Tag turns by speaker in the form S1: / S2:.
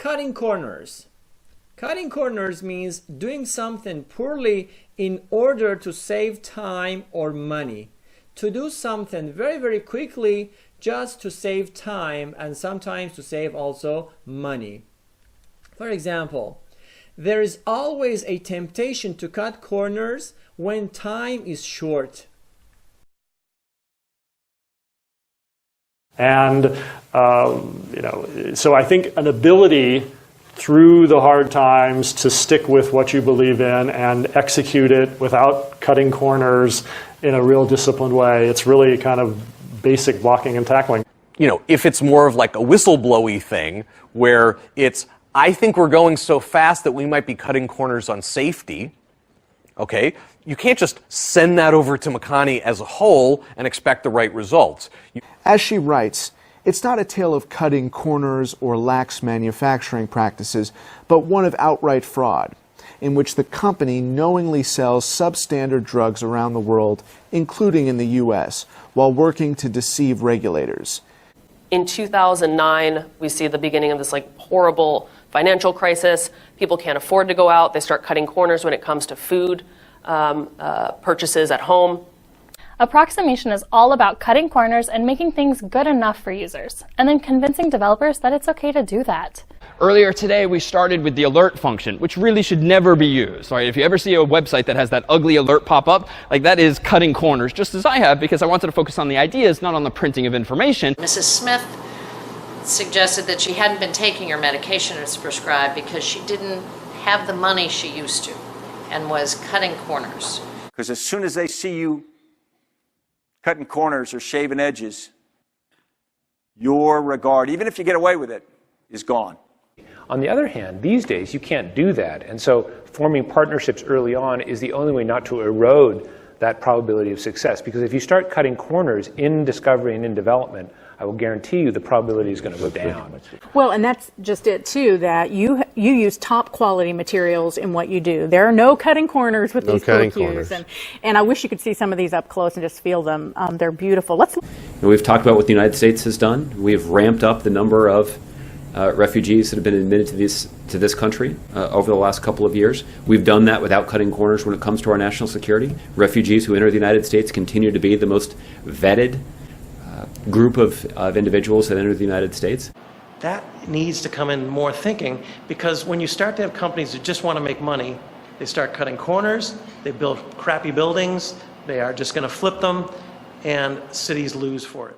S1: cutting corners? Cutting corners means doing something poorly in order to save time or money. To do something very, very quickly just to save time and sometimes to save also money. For example, there is always a temptation to cut corners when time is short.
S2: And, so I think an ability through the hard times to stick with what you believe in and execute it without cutting corners in a real disciplined way. It's really kind of basic blocking and tackling.
S3: If it's more of like a whistleblowy thing where it's, I think we're going so fast that we might be cutting corners on safety, okay? You can't just send that over to McConney as a whole and expect the right results.
S4: As she writes, it's not a tale of cutting corners or lax manufacturing practices, but one of outright fraud, in which the company knowingly sells substandard drugs around the world, including in the U.S., while working to deceive regulators.
S5: In 2009, we see the beginning of this horrible financial crisis. People can't afford to go out. They start cutting corners when it comes to food purchases at home.
S6: Approximation is all about cutting corners and making things good enough for users, and then convincing developers that it's okay to do that.
S7: Earlier today, we started with the alert function, which really should never be used. Right? If you ever see a website that has that ugly alert pop up, that is cutting corners, just as I have, because I wanted to focus on the ideas, not on the printing of information.
S8: Mrs. Smith suggested that she hadn't been taking her medication as prescribed because she didn't have the money she used to and was cutting corners.
S9: Because as soon as they see you cutting corners or shaving edges, your regard, even if you get away with it, is gone.
S10: On the other hand, these days you can't do that, and so forming partnerships early on is the only way not to erode that probability of success, because if you start cutting corners in discovery and in development, I will guarantee you the probability is going to go down.
S11: Well, and that's just it too, that you use top quality materials in what you do. There are no cutting corners with these POQs, and I wish you could see some of these up close and just feel them. They're beautiful.
S12: We've talked about what the United States has done. We have ramped up the number of refugees that have been admitted to this country over the last couple of years. We've done that without cutting corners when it comes to our national security. Refugees who enter the United States continue to be the most vetted group of individuals that enter the United States.
S13: That needs to come in more thinking, because when you start to have companies that just want to make money, they start cutting corners, they build crappy buildings, they are just going to flip them, and cities lose for it.